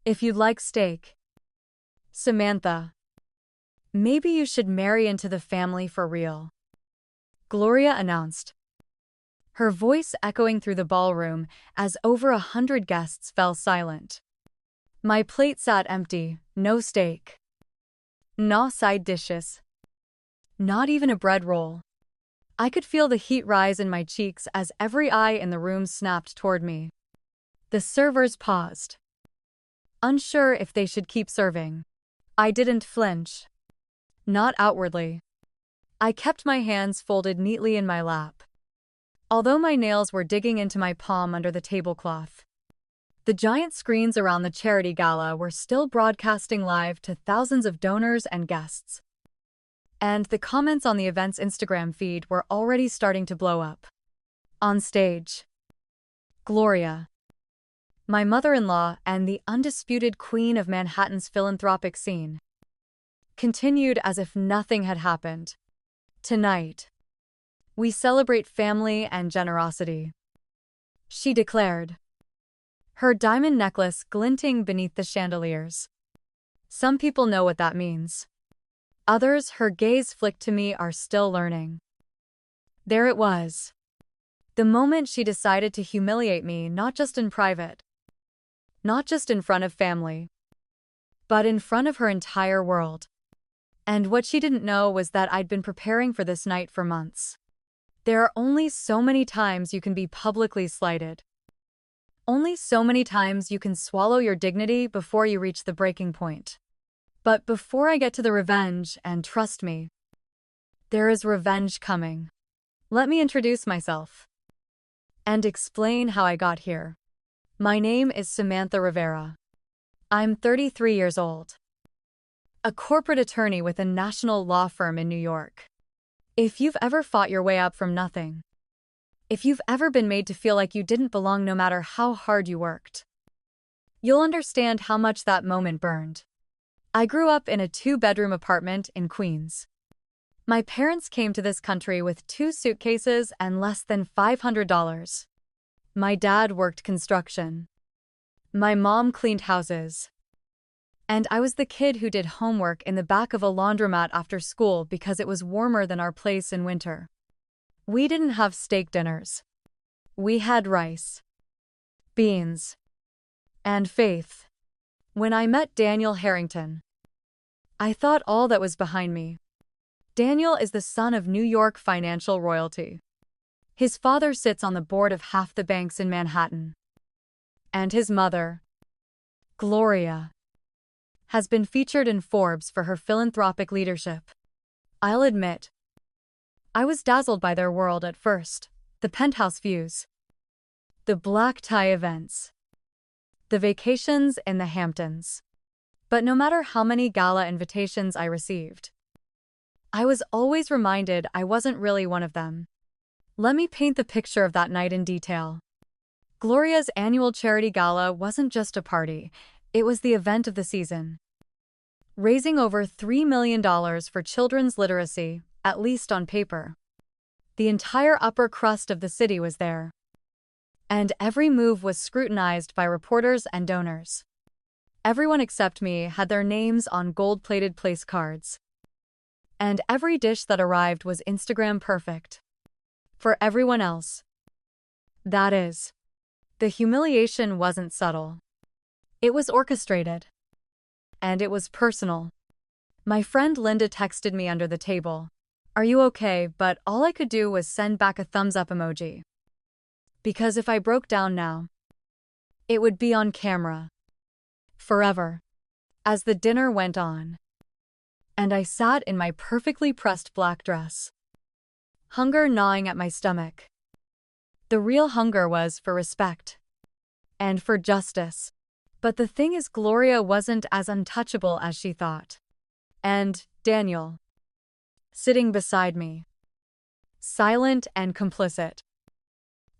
If you'd like steak. Samantha. Maybe you should marry into the family for real. Gloria announced, her voice echoing through the ballroom as over 100 guests fell silent. My plate sat empty, no steak. No side dishes. Not even a bread roll. I could feel the heat rise in my cheeks as every eye in the room snapped toward me. The servers paused, unsure if they should keep serving. I didn't flinch. Not outwardly. I kept my hands folded neatly in my lap, although my nails were digging into my palm under the tablecloth. The giant screens around the charity gala were still broadcasting live to thousands of donors and guests. And the comments on the event's Instagram feed were already starting to blow up. On stage, Gloria, my mother-in-law and the undisputed queen of Manhattan's philanthropic scene, continued as if nothing had happened. Tonight, we celebrate family and generosity, she declared, her diamond necklace glinting beneath the chandeliers. Some people know what that means. Others, her gaze flicked to me, are still learning. There it was. The moment she decided to humiliate me, not just in private, not just in front of family, but in front of her entire world. And what she didn't know was that I'd been preparing for this night for months. There are only so many times you can be publicly slighted. Only so many times you can swallow your dignity before you reach the breaking point. But before I get to the revenge, and trust me, there is revenge coming, let me introduce myself and explain how I got here. My name is Samantha Rivera. I'm 33 years old, a corporate attorney with a national law firm in New York. If you've ever fought your way up from nothing, if you've ever been made to feel like you didn't belong no matter how hard you worked, you'll understand how much that moment burned. I grew up in a 2-bedroom apartment in Queens. My parents came to this country with 2 suitcases and less than $500. My dad worked construction. My mom cleaned houses. And I was the kid who did homework in the back of a laundromat after school because it was warmer than our place in winter. We didn't have steak dinners. We had rice, beans, and faith. When I met Daniel Harrington, I thought all that was behind me. Daniel is the son of New York financial royalty. His father sits on the board of half the banks in Manhattan. And his mother, Gloria, has been featured in Forbes for her philanthropic leadership. I'll admit, I was dazzled by their world at first, the penthouse views, the black tie events, the vacations in the Hamptons. But no matter how many gala invitations I received, I was always reminded I wasn't really one of them. Let me paint the picture of that night in detail. Gloria's annual charity gala wasn't just a party, it was the event of the season. Raising over $3 million for children's literacy, at least on paper. The entire upper crust of the city was there. And every move was scrutinized by reporters and donors. Everyone except me had their names on gold-plated place cards. And every dish that arrived was Instagram perfect. For everyone else. That is, the humiliation wasn't subtle. It was orchestrated. And it was personal. My friend Linda texted me under the table, "Are you okay?" But all I could do was send back a thumbs-up emoji. Because if I broke down now, it would be on camera. Forever. As the dinner went on, and I sat in my perfectly pressed black dress, hunger gnawing at my stomach. The real hunger was for respect. And for justice. But the thing is, Gloria wasn't as untouchable as she thought. And Daniel, sitting beside me, silent and complicit.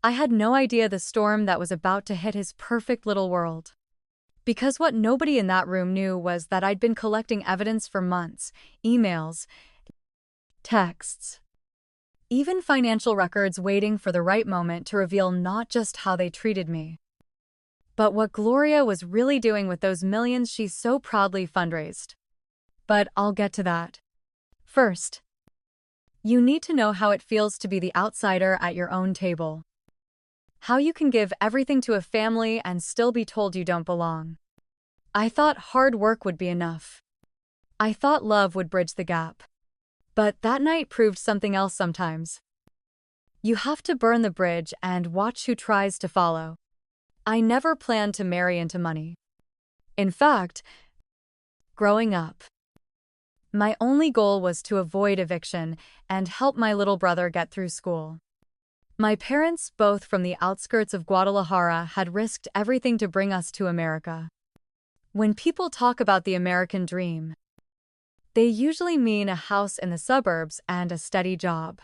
I had no idea the storm that was about to hit his perfect little world. Because what nobody in that room knew was that I'd been collecting evidence for months, emails, texts, even financial records, waiting for the right moment to reveal not just how they treated me, but what Gloria was really doing with those millions she so proudly fundraised. But I'll get to that. First, you need to know how it feels to be the outsider at your own table. How you can give everything to a family and still be told you don't belong. I thought hard work would be enough. I thought love would bridge the gap. But that night proved something else sometimes. You have to burn the bridge and watch who tries to follow. I never planned to marry into money. In fact, growing up, my only goal was to avoid eviction and help my little brother get through school. My parents, both from the outskirts of Guadalajara, had risked everything to bring us to America. When people talk about the American dream, they usually mean a house in the suburbs and a steady job.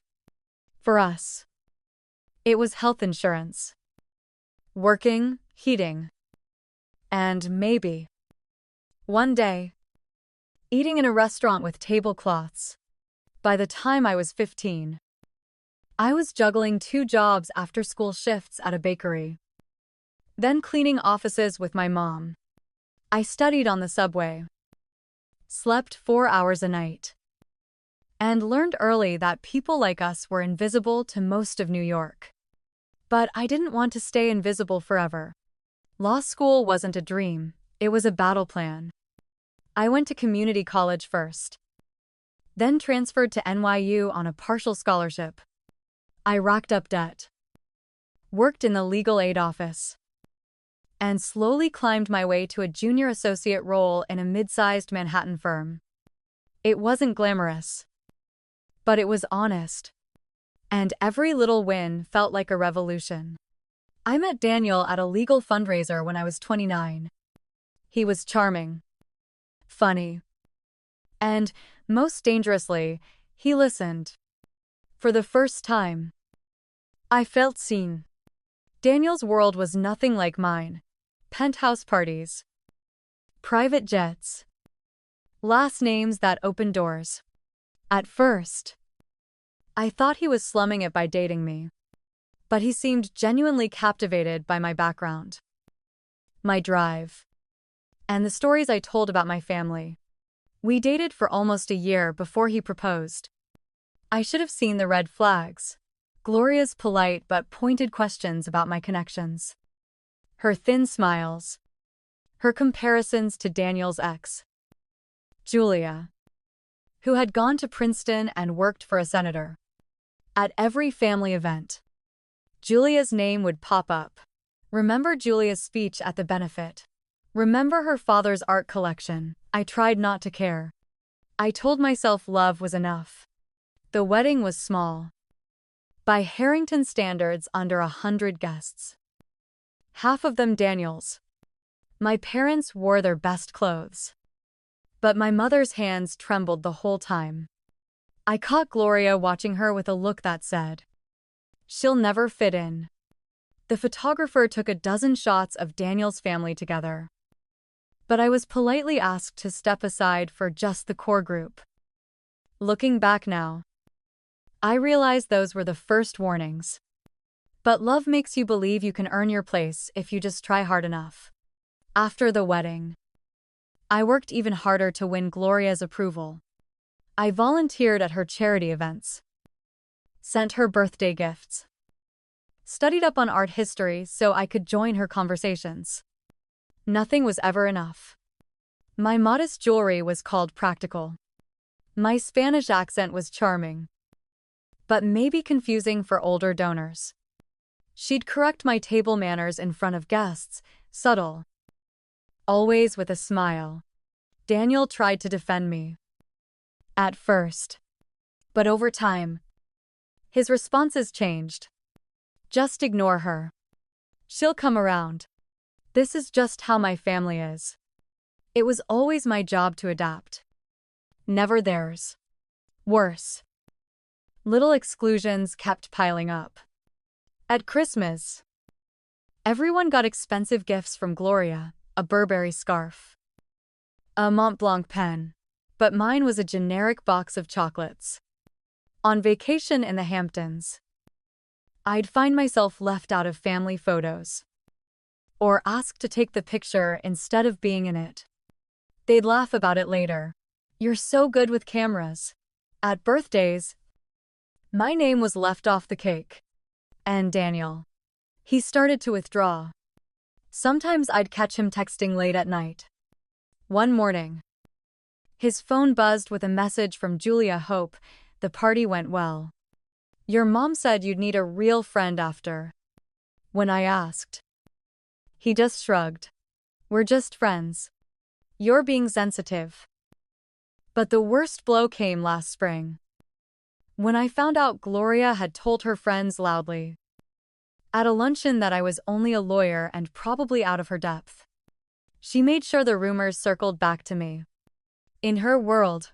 For us, it was health insurance, working, heating, and maybe, one day, eating in a restaurant with tablecloths. By the time I was 15, I was juggling 2 jobs after school shifts at a bakery, then cleaning offices with my mom. I studied on the subway, slept 4 hours a night, and learned early that people like us were invisible to most of New York. But I didn't want to stay invisible forever. Law school wasn't a dream, it was a battle plan. I went to community college first, then transferred to NYU on a partial scholarship. I racked up debt, worked in the legal aid office, and slowly climbed my way to a junior associate role in a mid-sized Manhattan firm. It wasn't glamorous, but it was honest, and every little win felt like a revolution. I met Daniel at a legal fundraiser when I was 29. He was charming, funny, and, most dangerously, he listened. For the first time, I felt seen. Daniel's world was nothing like mine. Penthouse parties, private jets, last names that opened doors. At first, I thought he was slumming it by dating me, but he seemed genuinely captivated by my background, my drive, and the stories I told about my family. We dated for almost a year before he proposed. I should have seen the red flags. Gloria's polite but pointed questions about my connections, her thin smiles, her comparisons to Daniel's ex, Julia, who had gone to Princeton and worked for a senator. At every family event, Julia's name would pop up. Remember Julia's speech at the benefit? Remember her father's art collection? I tried not to care. I told myself love was enough. The wedding was small, by Harrington standards, under 100 guests. Half of them Daniels. My parents wore their best clothes, but my mother's hands trembled the whole time. I caught Gloria watching her with a look that said, "She'll never fit in." The photographer took a dozen shots of Daniel's family together, but I was politely asked to step aside for just the core group. Looking back now, I realize those were the first warnings. But love makes you believe you can earn your place if you just try hard enough. After the wedding, I worked even harder to win Gloria's approval. I volunteered at her charity events, sent her birthday gifts, studied up on art history so I could join her conversations. Nothing was ever enough. My modest jewelry was called practical. My Spanish accent was charming, but maybe confusing for older donors. She'd correct my table manners in front of guests, subtle, always with a smile. Daniel tried to defend me, at first, but over time, his responses changed. Just ignore her. She'll come around. This is just how my family is. It was always my job to adapt, never theirs. Worse, little exclusions kept piling up. At Christmas, everyone got expensive gifts from Gloria, a Burberry scarf, a Mont Blanc pen, but mine was a generic box of chocolates. On vacation in the Hamptons, I'd find myself left out of family photos. or ask to take the picture instead of being in it. They'd laugh about it later. You're so good with cameras. At birthdays, my name was left off the cake. And Daniel. He started to withdraw. Sometimes I'd catch him texting late at night. One morning, his phone buzzed with a message from Julia. Hope the party went well. Your mom said you'd need a real friend after. When I asked, he just shrugged. We're just friends. You're being sensitive. But the worst blow came last spring, when I found out Gloria had told her friends loudly at a luncheon that I was only a lawyer and probably out of her depth. She made sure the rumors circled back to me. In her world,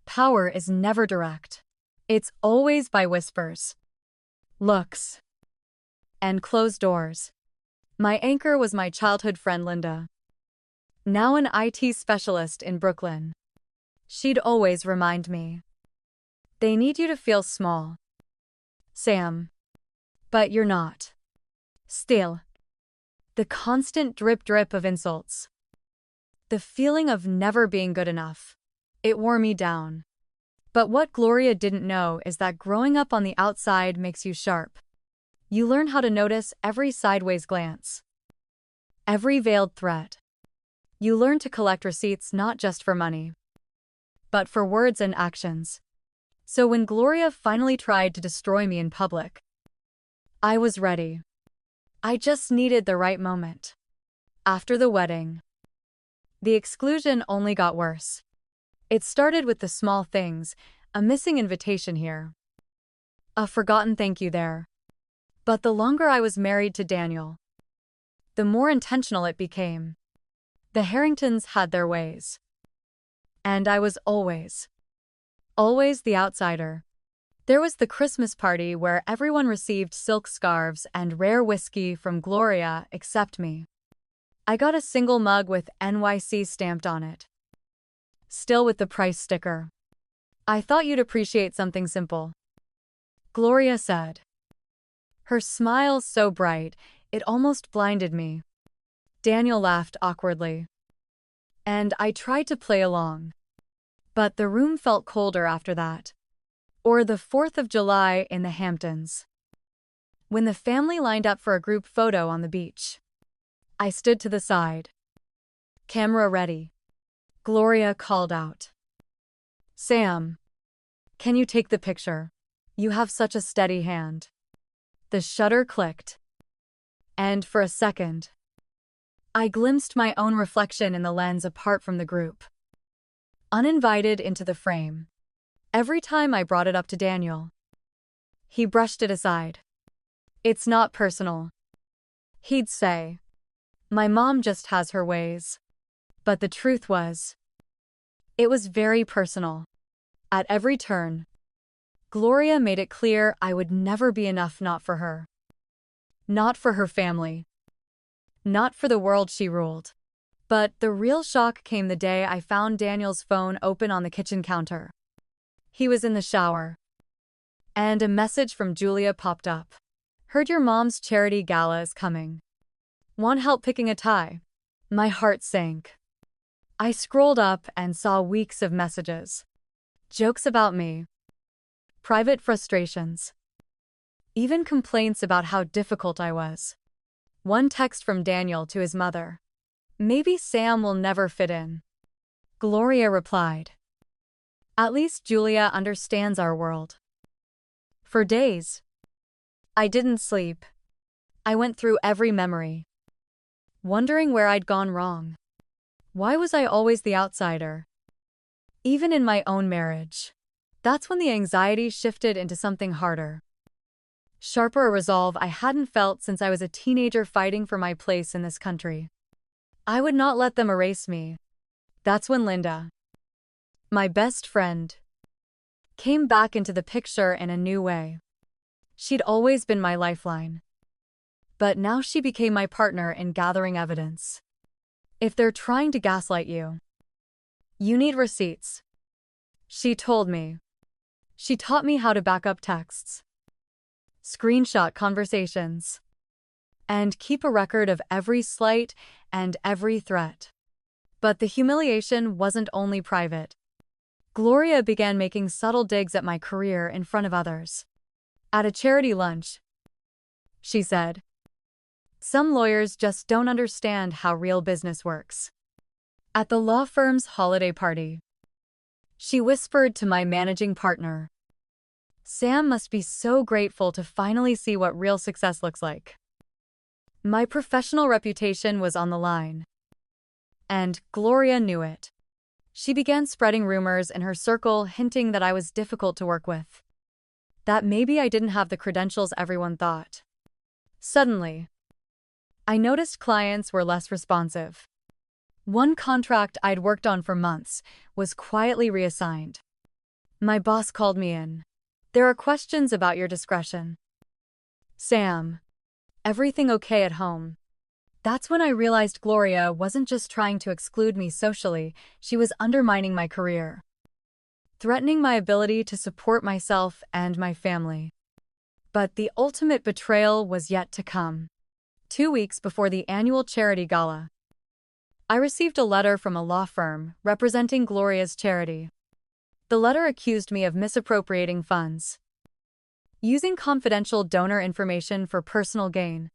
power is never direct. It's always by whispers, looks, and closed doors. My anchor was my childhood friend Linda, now an IT specialist in Brooklyn. She'd always remind me, they need you to feel small, Sam. But you're not. Still, the constant drip of insults, the feeling of never being good enough, it wore me down. But what Gloria didn't know is that growing up on the outside makes you sharp. You learn how to notice every sideways glance, every veiled threat. You learn to collect receipts not just for money, but for words and actions. So when Gloria finally tried to destroy me in public, I was ready. I just needed the right moment. After the wedding, the exclusion only got worse. It started with the small things, a missing invitation here, a forgotten thank you there. But the longer I was married to Daniel, the more intentional it became. The Harringtons had their ways. And I was always the outsider. There was the Christmas party where everyone received silk scarves and rare whiskey from Gloria except me. I got a single mug with NYC stamped on it, still with the price sticker. I thought you'd appreciate something simple, Gloria said. Her smile so bright, it almost blinded me. Daniel laughed awkwardly, and I tried to play along. But the room felt colder after that. Or the 4th of July in the Hamptons, when the family lined up for a group photo on the beach. I stood to the side. Camera ready. Gloria called out, Sam, can you take the picture? You have such a steady hand. The shutter clicked. And for a second, I glimpsed my own reflection in the lens apart from the group, uninvited into the frame. Every time I brought it up to Daniel, he brushed it aside. It's not personal, he'd say. My mom just has her ways. But the truth was, it was very personal. At every turn, Gloria made it clear I would never be enough, not for her, not for her family, not for the world she ruled. But the real shock came the day I found Daniel's phone open on the kitchen counter. He was in the shower, and a message from Julia popped up. Heard your mom's charity gala is coming. Want help picking a tie? My heart sank. I scrolled up and saw weeks of messages. Jokes about me, private frustrations, even complaints about how difficult I was. One text from Daniel to his mother. Maybe Sam will never fit in. Gloria replied, at least Julia understands our world. For days, I didn't sleep. I went through every memory, wondering where I'd gone wrong. Why was I always the outsider? Even in my own marriage. That's when the anxiety shifted into something harder. Sharper, a resolve I hadn't felt since I was a teenager fighting for my place in this country. I would not let them erase me. That's when Linda, my best friend, came back into the picture in a new way. She'd always been my lifeline, but now she became my partner in gathering evidence. If they're trying to gaslight you, you need receipts, she told me. She taught me how to back up texts, screenshot conversations, and keep a record of every slight and every threat. But the humiliation wasn't only private. Gloria began making subtle digs at my career in front of others. At a charity lunch, she said, "Some lawyers just don't understand how real business works." At the law firm's holiday party, she whispered to my managing partner, "Sam must be so grateful to finally see what real success looks like." My professional reputation was on the line, and Gloria knew it. She began spreading rumors in her circle, hinting that I was difficult to work with, that maybe I didn't have the credentials everyone thought. Suddenly, I noticed clients were less responsive. One contract I'd worked on for months was quietly reassigned. My boss called me in. "There are questions about your discretion." "Sam, everything okay at home?" That's when I realized Gloria wasn't just trying to exclude me socially, she was undermining my career, threatening my ability to support myself and my family. But the ultimate betrayal was yet to come. 2 weeks before the annual charity gala, I received a letter from a law firm representing Gloria's charity. The letter accused me of misappropriating funds, using confidential donor information for personal gain,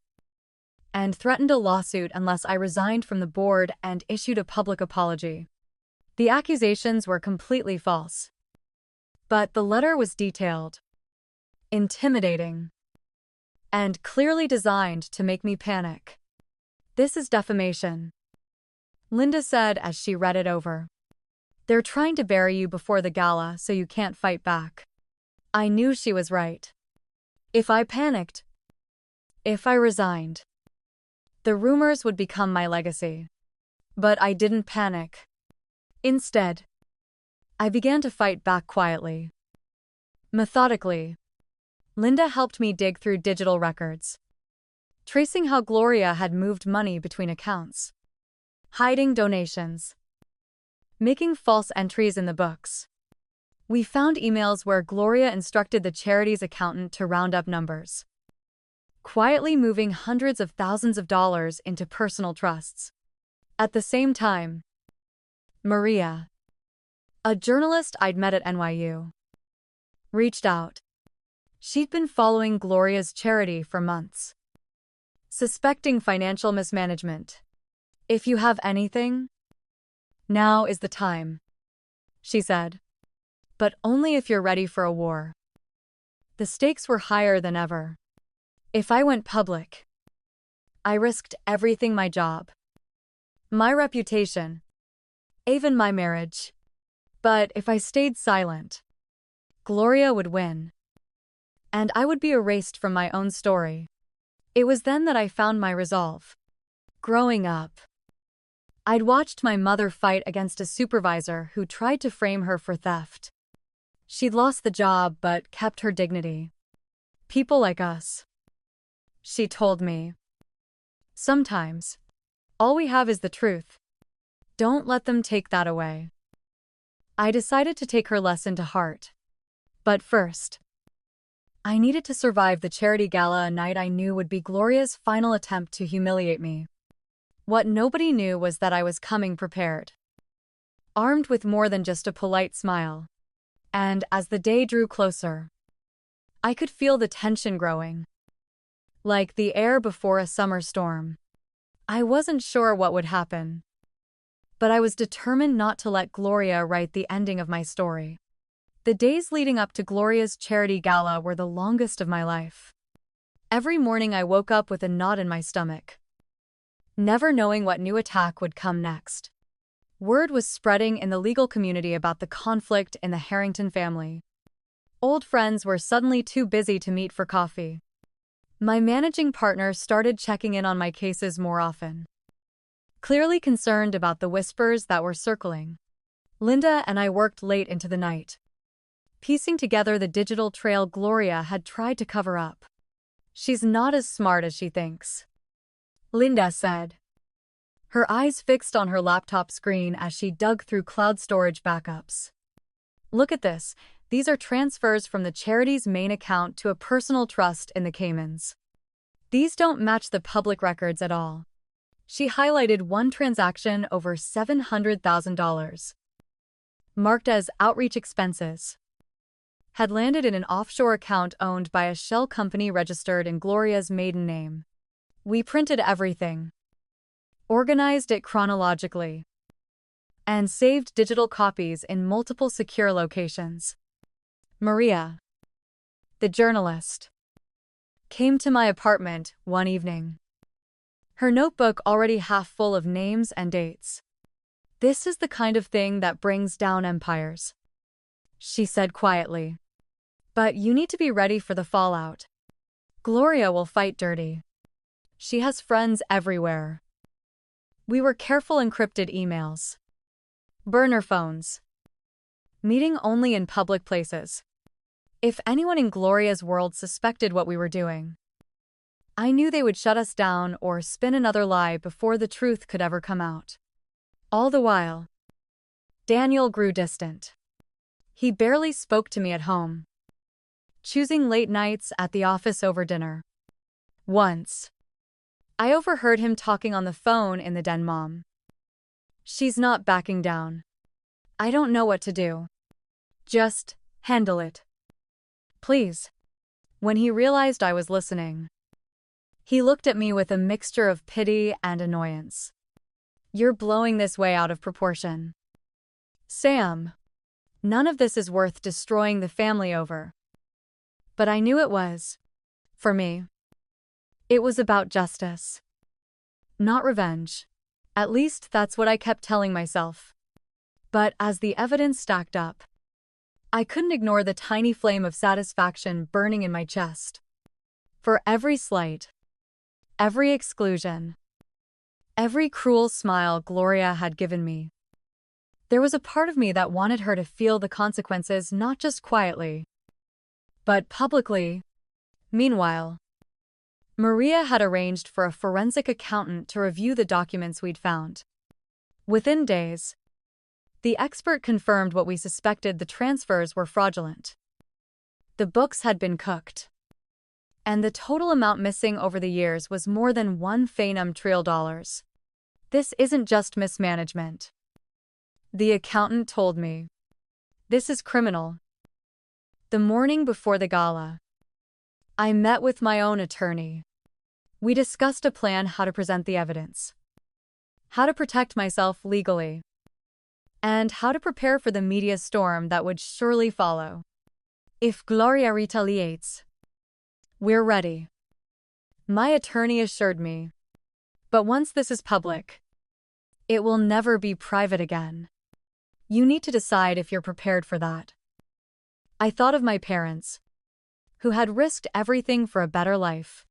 and threatened a lawsuit unless I resigned from the board and issued a public apology. The accusations were completely false. But the letter was detailed, intimidating, and clearly designed to make me panic. "This is defamation," Linda said as she read it over. "They're trying to bury you before the gala so you can't fight back." I knew she was right. If I panicked, if I resigned, the rumors would become my legacy. But I didn't panic. Instead, I began to fight back quietly. Methodically, Linda helped me dig through digital records, tracing how Gloria had moved money between accounts, hiding donations, making false entries in the books. We found emails where Gloria instructed the charity's accountant to round up numbers, quietly moving hundreds of thousands of dollars into personal trusts. At the same time, Maria, a journalist I'd met at NYU, reached out. She'd been following Gloria's charity for months, suspecting financial mismanagement. "If you have anything, now is the time," she said. "But only if you're ready for a war." The stakes were higher than ever. If I went public, I risked everything: my job, my reputation, even my marriage. But if I stayed silent, Gloria would win, and I would be erased from my own story. It was then that I found my resolve. Growing up, I'd watched my mother fight against a supervisor who tried to frame her for theft. She'd lost the job but kept her dignity. "People like us," she told me, "sometimes, all we have is the truth. Don't let them take that away." I decided to take her lesson to heart. But first, I needed to survive the charity gala, a night I knew would be Gloria's final attempt to humiliate me. What nobody knew was that I was coming prepared, armed with more than just a polite smile. And as the day drew closer, I could feel the tension growing, like the air before a summer storm. I wasn't sure what would happen, but I was determined not to let Gloria write the ending of my story. The days leading up to Gloria's charity gala were the longest of my life. Every morning I woke up with a knot in my stomach, never knowing what new attack would come next. Word was spreading in the legal community about the conflict in the Harrington family. Old friends were suddenly too busy to meet for coffee. My managing partner started checking in on my cases more often, clearly concerned about the whispers that were circling. Linda and I worked late into the night, piecing together the digital trail Gloria had tried to cover up. "She's not as smart as she thinks," Linda said, her eyes fixed on her laptop screen as she dug through cloud storage backups. "Look at this. These are transfers from the charity's main account to a personal trust in the Caymans. These don't match the public records at all. She highlighted one transaction over $700,000, marked as outreach expenses, had landed in an offshore account owned by a shell company registered in Gloria's maiden name. We printed everything, organized it chronologically, and saved digital copies in multiple secure locations. Maria, the journalist, came to my apartment one evening, her notebook already half full of names and dates. "This is the kind of thing that brings down empires," she said quietly. "But you need to be ready for the fallout. Gloria will fight dirty. She has friends everywhere." We were careful encrypted emails, burner phones, meeting only in public places. If anyone in Gloria's world suspected what we were doing, I knew they would shut us down or spin another lie before the truth could ever come out. All the while, Daniel grew distant. He barely spoke to me at home, choosing late nights at the office over dinner. Once, I overheard him talking on the phone in the den. "Mom, she's not backing down. I don't know what to do. Just handle it, please." When he realized I was listening, he looked at me with a mixture of pity and annoyance. "You're blowing this way out of proportion, Sam. None of this is worth destroying the family over." But I knew it was. For me, it was about justice, not revenge. At least that's what I kept telling myself. But as the evidence stacked up, I couldn't ignore the tiny flame of satisfaction burning in my chest. For every slight, every exclusion, every cruel smile Gloria had given me, there was a part of me that wanted her to feel the consequences not just quietly, but publicly. Meanwhile, Maria had arranged for a forensic accountant to review the documents we'd found. Within days, the expert confirmed what we suspected: the transfers were fraudulent. The books had been cooked, and the total amount missing over the years was more than $1 trillion. "This isn't just mismanagement," the accountant told me. "This is criminal." The morning before the gala, I met with my own attorney. We discussed a plan: how to present the evidence, how to protect myself legally, and how to prepare for the media storm that would surely follow. "If Gloria retaliates, we're ready," my attorney assured me. "But once this is public, it will never be private again. You need to decide if you're prepared for that." I thought of my parents, who had risked everything for a better life.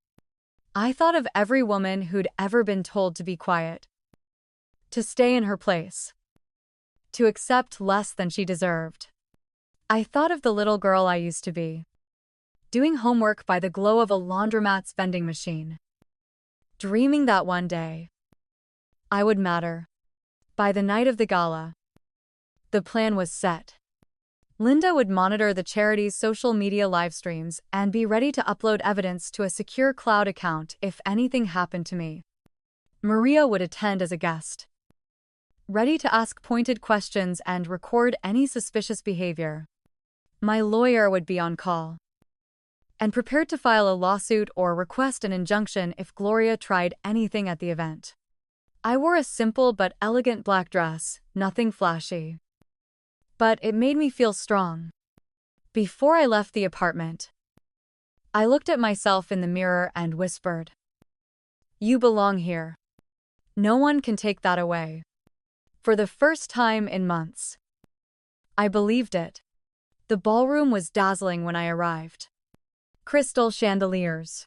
I thought of every woman who'd ever been told to be quiet, to stay in her place, to accept less than she deserved. I thought of the little girl I used to be, doing homework by the glow of a laundromat's vending machine, dreaming that one day I would matter. By the night of the gala, the plan was set. Linda would monitor the charity's social media live streams and be ready to upload evidence to a secure cloud account if anything happened to me. Maria would attend as a guest, ready to ask pointed questions and record any suspicious behavior. My lawyer would be on call, and prepared to file a lawsuit or request an injunction if Gloria tried anything at the event. I wore a simple but elegant black dress, nothing flashy, but it made me feel strong. Before I left the apartment, I looked at myself in the mirror and whispered, "You belong here. No one can take that away." For the first time in months, I believed it. The ballroom was dazzling when I arrived. Crystal chandeliers,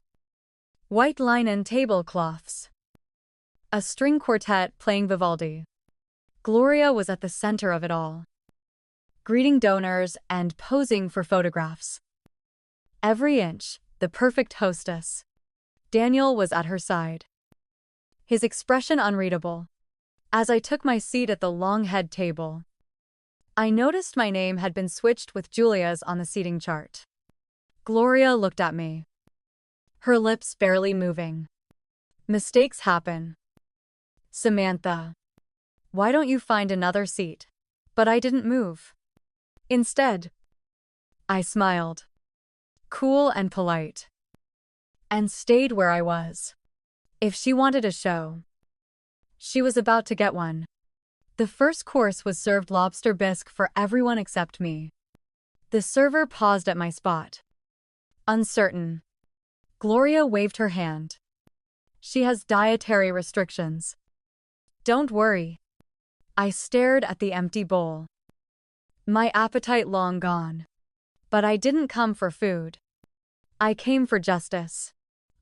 white linen tablecloths, a string quartet playing Vivaldi. Gloria was at the center of it all, greeting donors and posing for photographs. Every inch, the perfect hostess. Daniel was at her side, his expression unreadable. As I took my seat at the long head table, I noticed my name had been switched with Julia's on the seating chart. Gloria looked at me, her lips barely moving. Mistakes happen. Samantha, why don't you find another seat? But I didn't move. Instead, I smiled, cool and polite, and stayed where I was. If she wanted a show, she was about to get one. The first course was served lobster bisque for everyone except me. The server paused at my spot. Uncertain. Gloria waved her hand. She has dietary restrictions. Don't worry. I stared at the empty bowl. My appetite long gone. But I didn't come for food. I came for justice.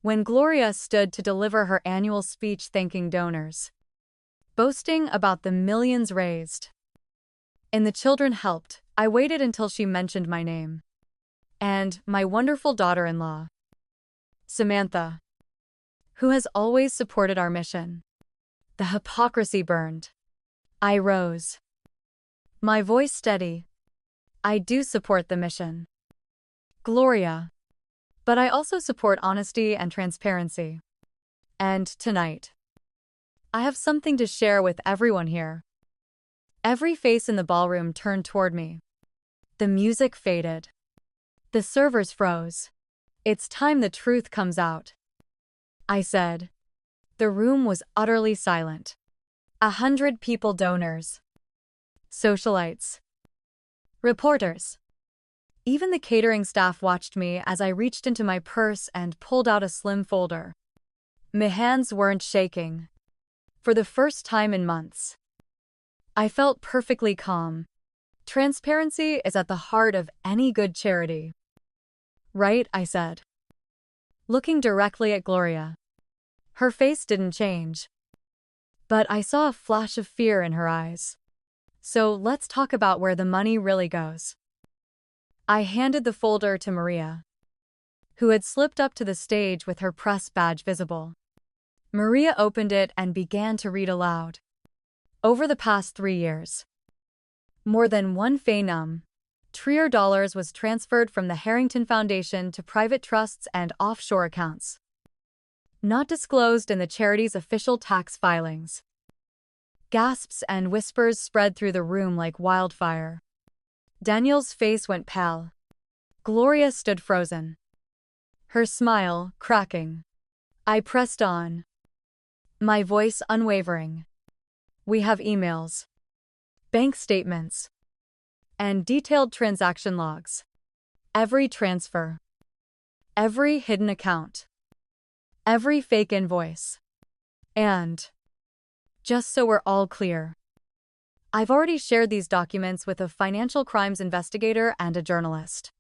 When Gloria stood to deliver her annual speech thanking donors, boasting about the millions raised, and the children helped, I waited until she mentioned my name. And my wonderful daughter-in-law, Samantha, who has always supported our mission. The hypocrisy burned. I rose, my voice steady. I do support the mission, Gloria, but I also support honesty and transparency. And tonight, I have something to share with everyone here. Every face in the ballroom turned toward me. The music faded. The servers froze. It's time the truth comes out, I said. The room was utterly silent. 100 people, donors, socialites, reporters. Even the catering staff watched me as I reached into my purse and pulled out a slim folder. My hands weren't shaking. For the first time in months, I felt perfectly calm. Transparency is at the heart of any good charity. Right, I said, looking directly at Gloria. Her face didn't change, but I saw a flash of fear in her eyes. So let's talk about where the money really goes. I handed the folder to Maria, who had slipped up to the stage with her press badge visible. Maria opened it and began to read aloud. Over the past 3 years, more than $1 trillion was transferred from the Harrington Foundation to private trusts and offshore accounts, not disclosed in the charity's official tax filings. Gasps and whispers spread through the room like wildfire. Daniel's face went pale. Gloria stood frozen, her smile cracking. I pressed on, my voice unwavering. We have emails, bank statements, and detailed transaction logs. Every transfer, every hidden account, every fake invoice. And, just so we're all clear, I've already shared these documents with a financial crimes investigator and a journalist.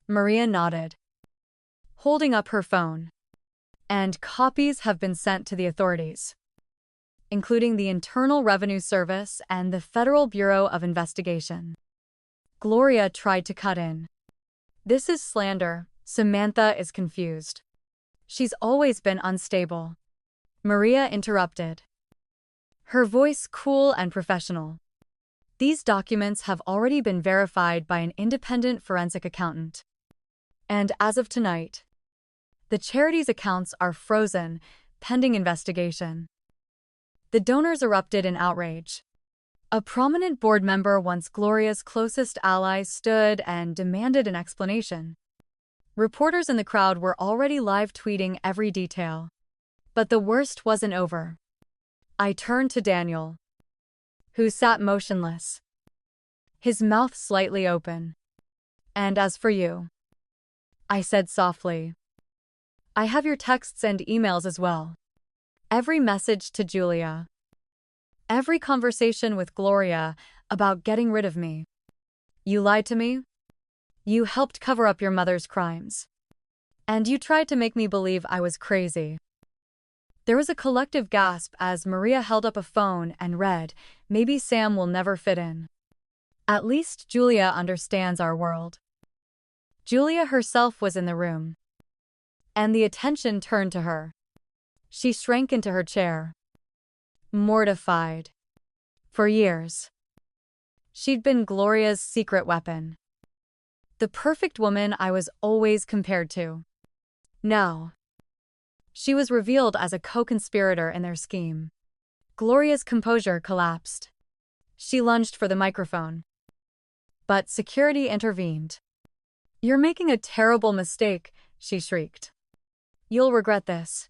Maria nodded, holding up her phone. And copies have been sent to the authorities, including the Internal Revenue Service and the Federal Bureau of Investigation. Gloria tried to cut in. This is slander. Samantha is confused. She's always been unstable. Maria interrupted, her voice cool and professional. These documents have already been verified by an independent forensic accountant. And as of tonight, the charity's accounts are frozen, pending investigation. The donors erupted in outrage. A prominent board member, once Gloria's closest ally, stood and demanded an explanation. Reporters in the crowd were already live tweeting every detail. But the worst wasn't over. I turned to Daniel, who sat motionless, his mouth slightly open. And as for you, I said softly, I have your texts and emails as well. Every message to Julia. Every conversation with Gloria about getting rid of me. You lied to me. You helped cover up your mother's crimes. And you tried to make me believe I was crazy. There was a collective gasp as Maria held up a phone and read, maybe Sam will never fit in. At least Julia understands our world. Julia herself was in the room, and the attention turned to her. She shrank into her chair, mortified. For years, she'd been Gloria's secret weapon, the perfect woman I was always compared to. Now, She was revealed as a co-conspirator in their scheme. Gloria's composure collapsed. She lunged for the microphone. But security intervened. "You're making a terrible mistake," she shrieked. "You'll regret this.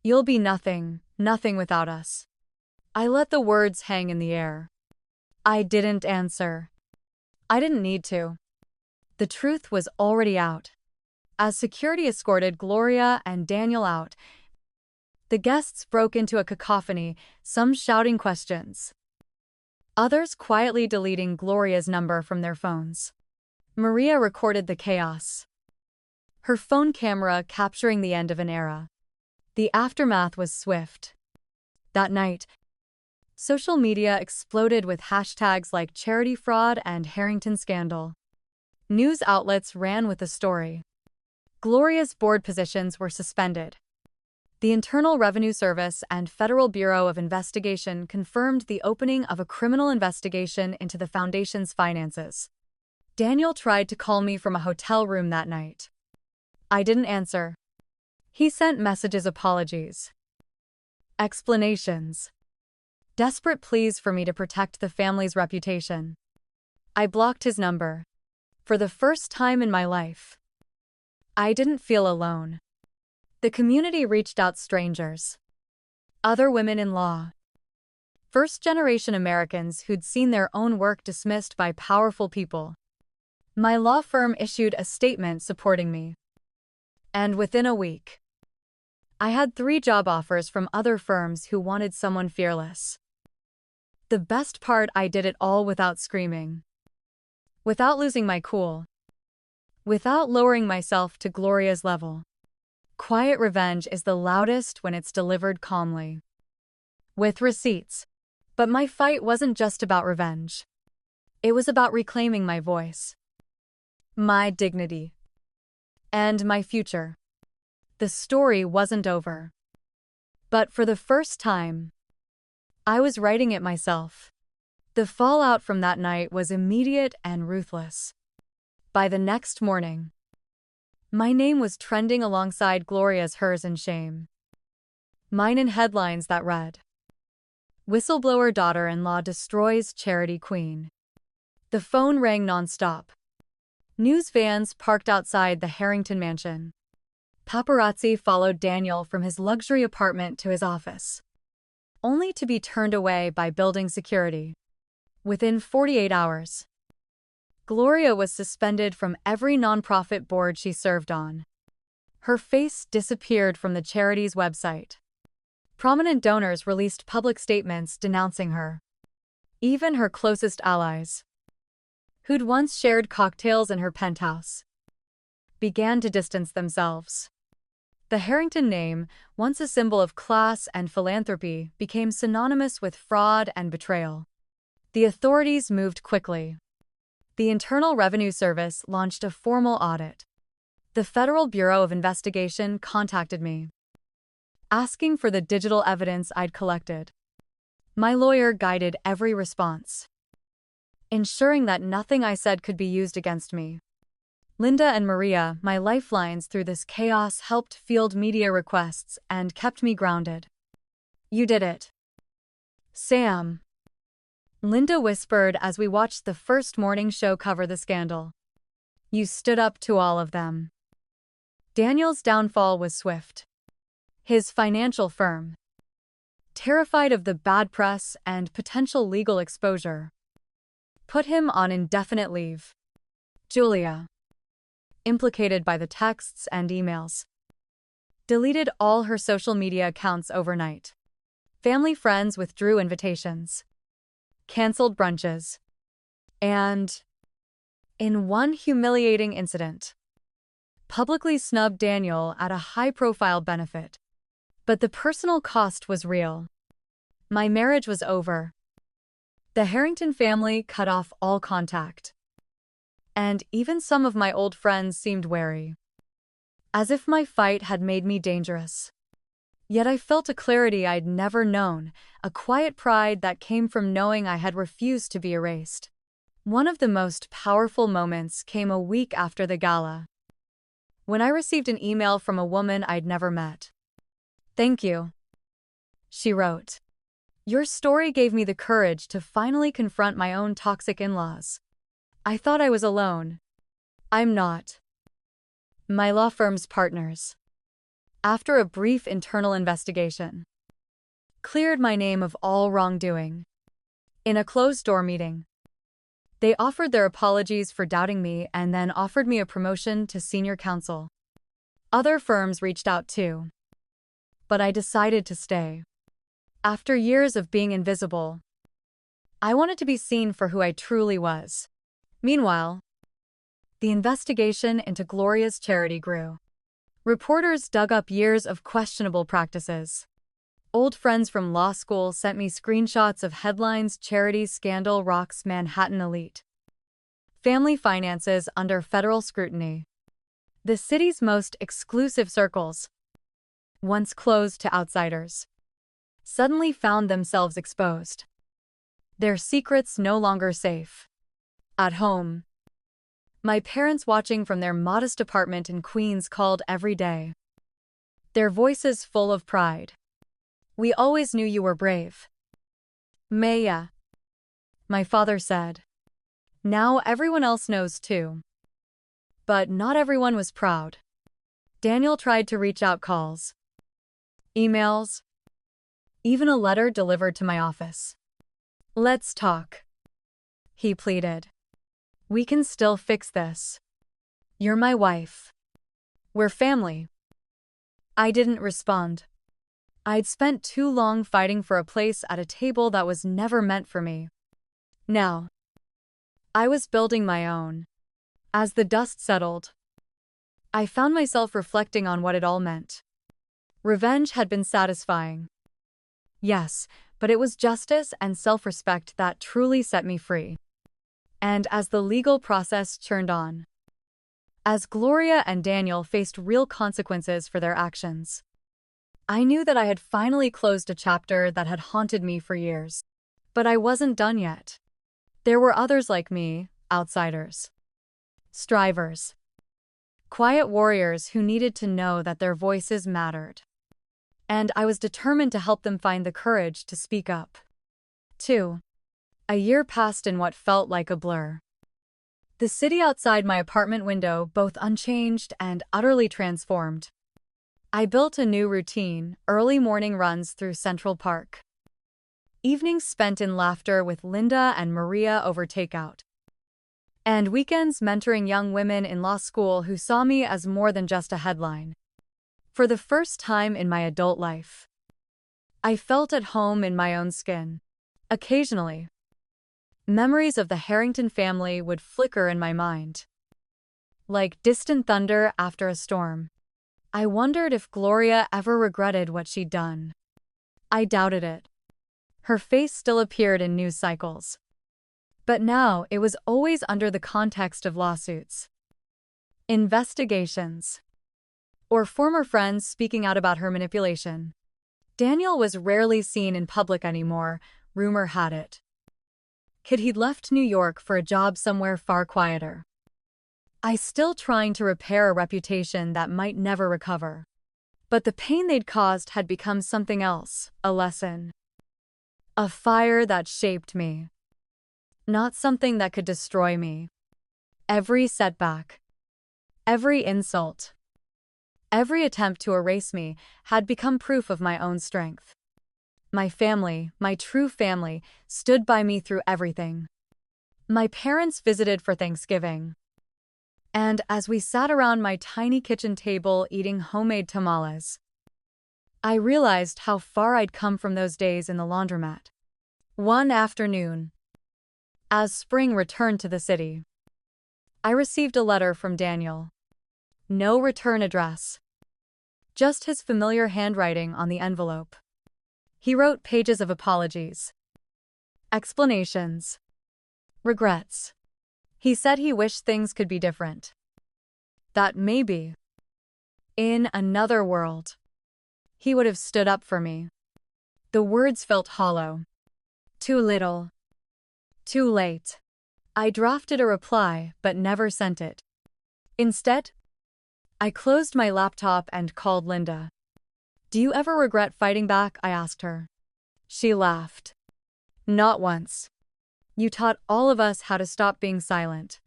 You'll be nothing, nothing without us." I let the words hang in the air. I didn't answer. I didn't need to. The truth was already out. As security escorted Gloria and Daniel out, the guests broke into a cacophony, some shouting questions, others quietly deleting Gloria's number from their phones. Maria recorded the chaos, her phone camera capturing the end of an era. The aftermath was swift. That night, social media exploded with hashtags like charity fraud and Harrington scandal. News outlets ran with the story. Gloria's board positions were suspended. The Internal Revenue Service and Federal Bureau of Investigation confirmed the opening of a criminal investigation into the foundation's finances. Daniel tried to call me from a hotel room that night. I didn't answer. He sent messages, apologies, explanations, desperate pleas for me to protect the family's reputation. I blocked his number. For the first time in my life, I didn't feel alone. The community reached out, strangers, other women in law, first-generation Americans who'd seen their own work dismissed by powerful people. My law firm issued a statement supporting me. And within a week, I had 3 job offers from other firms who wanted someone fearless. The best part, I did it all without screaming, without losing my cool, without lowering myself to Gloria's level. Quiet revenge is the loudest when it's delivered calmly, with receipts. But my fight wasn't just about revenge. It was about reclaiming my voice, my dignity, and my future. The story wasn't over. But for the first time, I was writing it myself. The fallout from that night was immediate and ruthless. By the next morning, my name was trending alongside Gloria's, hers in shame. Mine in headlines that read, "Whistleblower daughter-in-law destroys charity queen." The phone rang nonstop. News vans parked outside the Harrington mansion. Paparazzi followed Daniel from his luxury apartment to his office, only to be turned away by building security. Within 48 hours, Gloria was suspended from every nonprofit board she served on. Her face disappeared from the charity's website. Prominent donors released public statements denouncing her. Even her closest allies, who'd once shared cocktails in her penthouse, began to distance themselves. The Harrington name, once a symbol of class and philanthropy, became synonymous with fraud and betrayal. The authorities moved quickly. The Internal Revenue Service launched a formal audit. The Federal Bureau of Investigation contacted me, asking for the digital evidence I'd collected. My lawyer guided every response, ensuring that nothing I said could be used against me. Linda and Maria, my lifelines through this chaos, helped field media requests and kept me grounded. "You did it, Sam," Linda whispered as we watched the first morning show cover the scandal. "You stood up to all of them." Daniel's downfall was swift. His financial firm, terrified of the bad press and potential legal exposure, put him on indefinite leave. Julia, implicated by the texts and emails, deleted all her social media accounts overnight. Family friends withdrew invitations, canceled brunches, and, in one humiliating incident, publicly snubbed Daniel at a high-profile benefit. But the personal cost was real. My marriage was over. The Harrington family cut off all contact. And even some of my old friends seemed wary, as if my fight had made me dangerous. Yet I felt a clarity I'd never known, a quiet pride that came from knowing I had refused to be erased. One of the most powerful moments came a week after the gala, when I received an email from a woman I'd never met. Thank you, she wrote. Your story gave me the courage to finally confront my own toxic in-laws. I thought I was alone. I'm not. My law firm's partners, after a brief internal investigation, cleared my name of all wrongdoing. In a closed-door meeting, they offered their apologies for doubting me and then offered me a promotion to senior counsel. Other firms reached out too, but I decided to stay. After years of being invisible, I wanted to be seen for who I truly was. Meanwhile, the investigation into Gloria's charity grew. Reporters dug up years of questionable practices. Old friends from law school sent me screenshots of headlines: charity scandal rocks Manhattan elite. Family finances under federal scrutiny. The city's most exclusive circles, once closed to outsiders, suddenly found themselves exposed. Their secrets no longer safe. At home, my parents, watching from their modest apartment in Queens, called every day, their voices full of pride. We always knew you were brave, Maya, my father said. Now everyone else knows too. But not everyone was proud. Daniel tried to reach out: calls, emails, even a letter delivered to my office. Let's talk, he pleaded. We can still fix this. You're my wife. We're family. I didn't respond. I'd spent too long fighting for a place at a table that was never meant for me. Now, I was building my own. As the dust settled, I found myself reflecting on what it all meant. Revenge had been satisfying. Yes, but it was justice and self-respect that truly set me free. And as the legal process churned on, as Gloria and Daniel faced real consequences for their actions, I knew that I had finally closed a chapter that had haunted me for years. But I wasn't done yet. There were others like me, outsiders, strivers, quiet warriors who needed to know that their voices mattered. And I was determined to help them find the courage to speak up. 2. A year passed in what felt like a blur. The city outside my apartment window, both unchanged and utterly transformed. I built a new routine: early morning runs through Central Park, evenings spent in laughter with Linda and Maria over takeout, and weekends mentoring young women in law school who saw me as more than just a headline. For the first time in my adult life, I felt at home in my own skin. Occasionally, memories of the Harrington family would flicker in my mind, like distant thunder after a storm. I wondered if Gloria ever regretted what she'd done. I doubted it. Her face still appeared in news cycles. But now it was always under the context of lawsuits, investigations, or former friends speaking out about her manipulation. Daniel was rarely seen in public anymore, rumor had it. He'd left New York for a job somewhere far quieter. I still trying to repair a reputation that might never recover. But the pain they'd caused had become something else, a lesson. A fire that shaped me. Not something that could destroy me. Every setback, every insult, every attempt to erase me had become proof of my own strength. My family, my true family, stood by me through everything. My parents visited for Thanksgiving. And as we sat around my tiny kitchen table eating homemade tamales, I realized how far I'd come from those days in the laundromat. One afternoon, as spring returned to the city, I received a letter from Daniel. No return address. Just his familiar handwriting on the envelope. He wrote pages of apologies, explanations, regrets. He said he wished things could be different. That maybe, in another world, he would have stood up for me. The words felt hollow. Too little. Too late. I drafted a reply but never sent it. Instead, I closed my laptop and called Linda. Do you ever regret fighting back? I asked her. She laughed. Not once. You taught all of us how to stop being silent.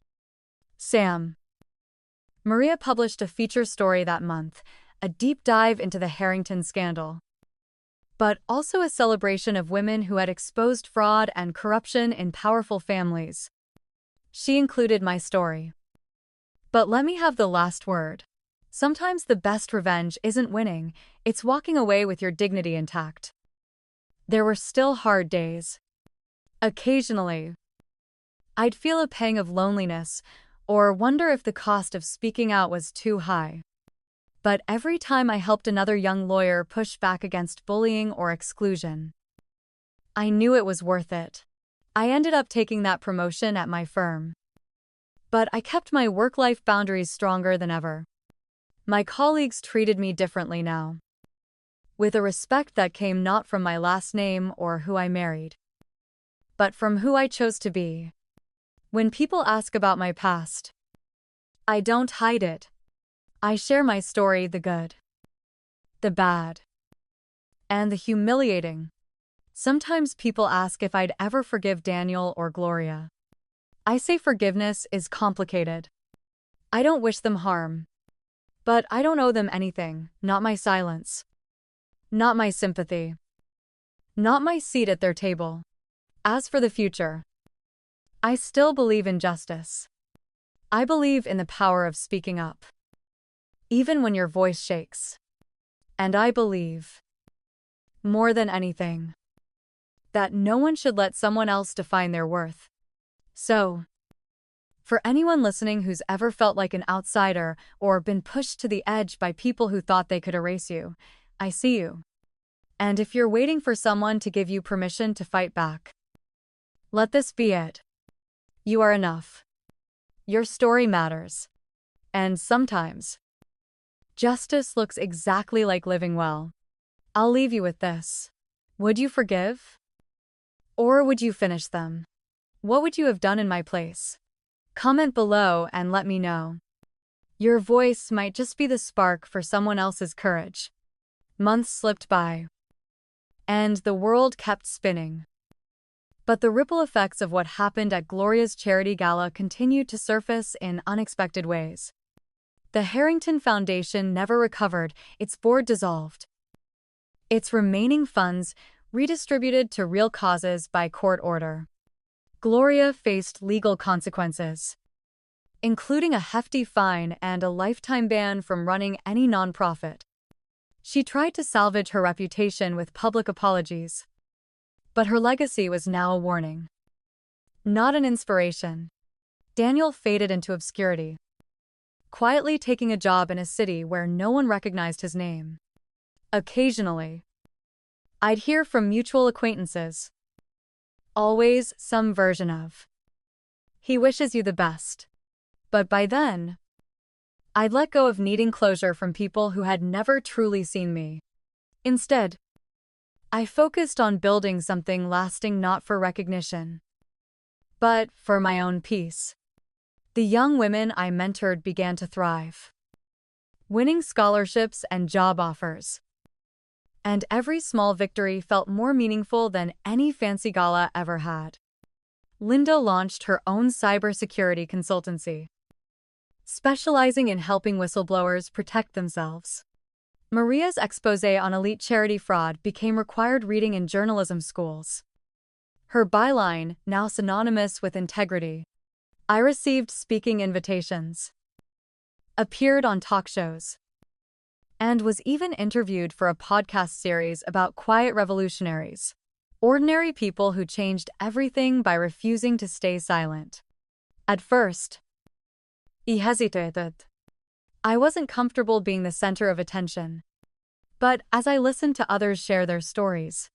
Sam. Maria published a feature story that month, a deep dive into the Harrington scandal, but also a celebration of women who had exposed fraud and corruption in powerful families. She included my story. But let me have the last word. Sometimes the best revenge isn't winning, it's walking away with your dignity intact. There were still hard days. Occasionally, I'd feel a pang of loneliness or wonder if the cost of speaking out was too high. But every time I helped another young lawyer push back against bullying or exclusion, I knew it was worth it. I ended up taking that promotion at my firm. But I kept my work-life boundaries stronger than ever. My colleagues treated me differently now, with a respect that came not from my last name or who I married, but from who I chose to be. When people ask about my past, I don't hide it. I share my story, the good, the bad, and the humiliating. Sometimes people ask if I'd ever forgive Daniel or Gloria. I say forgiveness is complicated. I don't wish them harm. But I don't owe them anything, not my silence, not my sympathy, not my seat at their table. As for the future, I still believe in justice. I believe in the power of speaking up, even when your voice shakes. And I believe, more than anything, that no one should let someone else define their worth. So, for anyone listening who's ever felt like an outsider or been pushed to the edge by people who thought they could erase you, I see you. And if you're waiting for someone to give you permission to fight back, let this be it. You are enough. Your story matters. And sometimes, justice looks exactly like living well. I'll leave you with this. Would you forgive? Or would you finish them? What would you have done in my place? Comment below and let me know. Your voice might just be the spark for someone else's courage. Months slipped by, and the world kept spinning. But the ripple effects of what happened at Gloria's charity gala continued to surface in unexpected ways. The Harrington Foundation never recovered, its board dissolved. Its remaining funds redistributed to real causes by court order. Gloria faced legal consequences, including a hefty fine and a lifetime ban from running any nonprofit. She tried to salvage her reputation with public apologies, but her legacy was now a warning, not an inspiration. Daniel faded into obscurity, quietly taking a job in a city where no one recognized his name. Occasionally, I'd hear from mutual acquaintances. Always some version of, "He wishes you the best." But by then, I'd let go of needing closure from people who had never truly seen me. Instead, I focused on building something lasting, not for recognition, but for my own peace. The young women I mentored began to thrive, winning scholarships and job offers. And every small victory felt more meaningful than any fancy gala ever had. Linda launched her own cybersecurity consultancy, specializing in helping whistleblowers protect themselves. Maria's exposé on elite charity fraud became required reading in journalism schools. Her byline, now synonymous with integrity, I received speaking invitations, appeared on talk shows, and was even interviewed for a podcast series about quiet revolutionaries, ordinary people who changed everything by refusing to stay silent. At first, I hesitated. I wasn't comfortable being the center of attention. But as I listened to others share their stories,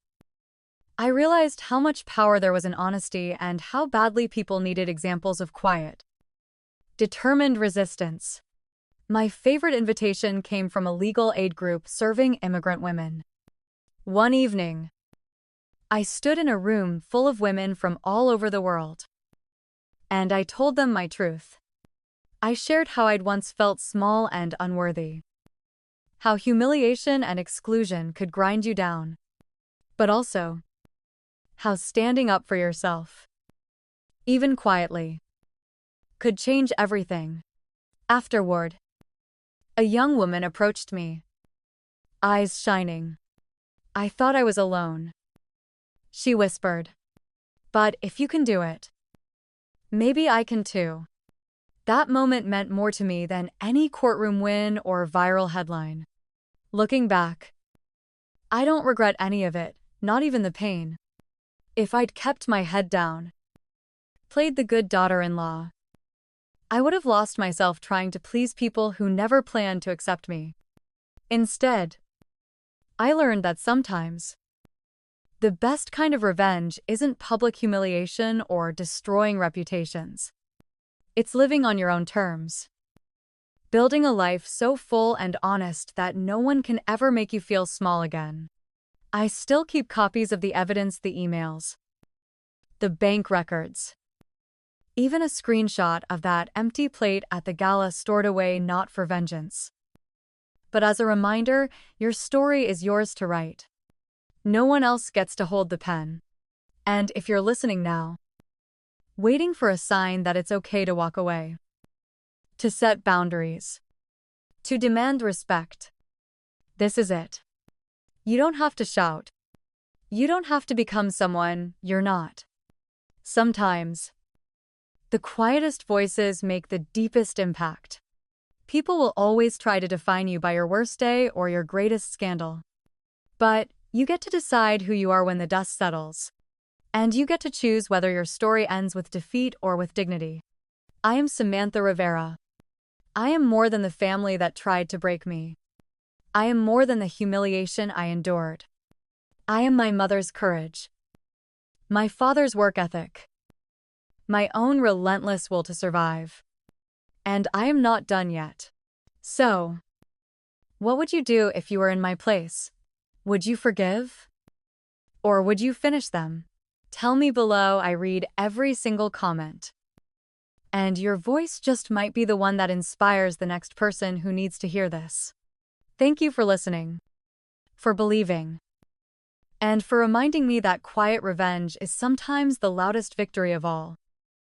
I realized how much power there was in honesty and how badly people needed examples of quiet, determined resistance. My favorite invitation came from a legal aid group serving immigrant women. One evening, I stood in a room full of women from all over the world, and I told them my truth. I shared how I'd once felt small and unworthy, how humiliation and exclusion could grind you down, but also how standing up for yourself, even quietly, could change everything. Afterward, a young woman approached me, eyes shining. I thought I was alone. She whispered, "But if you can do it, maybe I can too." That moment meant more to me than any courtroom win or viral headline. Looking back, I don't regret any of it, not even the pain. If I'd kept my head down, played the good daughter-in-law, I would have lost myself trying to please people who never planned to accept me. Instead, I learned that sometimes the best kind of revenge isn't public humiliation or destroying reputations. It's living on your own terms. Building a life so full and honest that no one can ever make you feel small again. I still keep copies of the evidence, the emails, the bank records, even a screenshot of that empty plate at the gala stored away not for vengeance, but as a reminder, your story is yours to write. No one else gets to hold the pen. And if you're listening now, waiting for a sign that it's okay to walk away, to set boundaries, to demand respect, this is it. You don't have to shout. You don't have to become someone you're not. Sometimes, the quietest voices make the deepest impact. People will always try to define you by your worst day or your greatest scandal. But you get to decide who you are when the dust settles. And you get to choose whether your story ends with defeat or with dignity. I am Samantha Rivera. I am more than the family that tried to break me. I am more than the humiliation I endured. I am my mother's courage, my father's work ethic, my own relentless will to survive. And I am not done yet. So, what would you do if you were in my place? Would you forgive? Or would you finish them? Tell me below. I read every single comment. And your voice just might be the one that inspires the next person who needs to hear this. Thank you for listening, for believing, and for reminding me that quiet revenge is sometimes the loudest victory of all.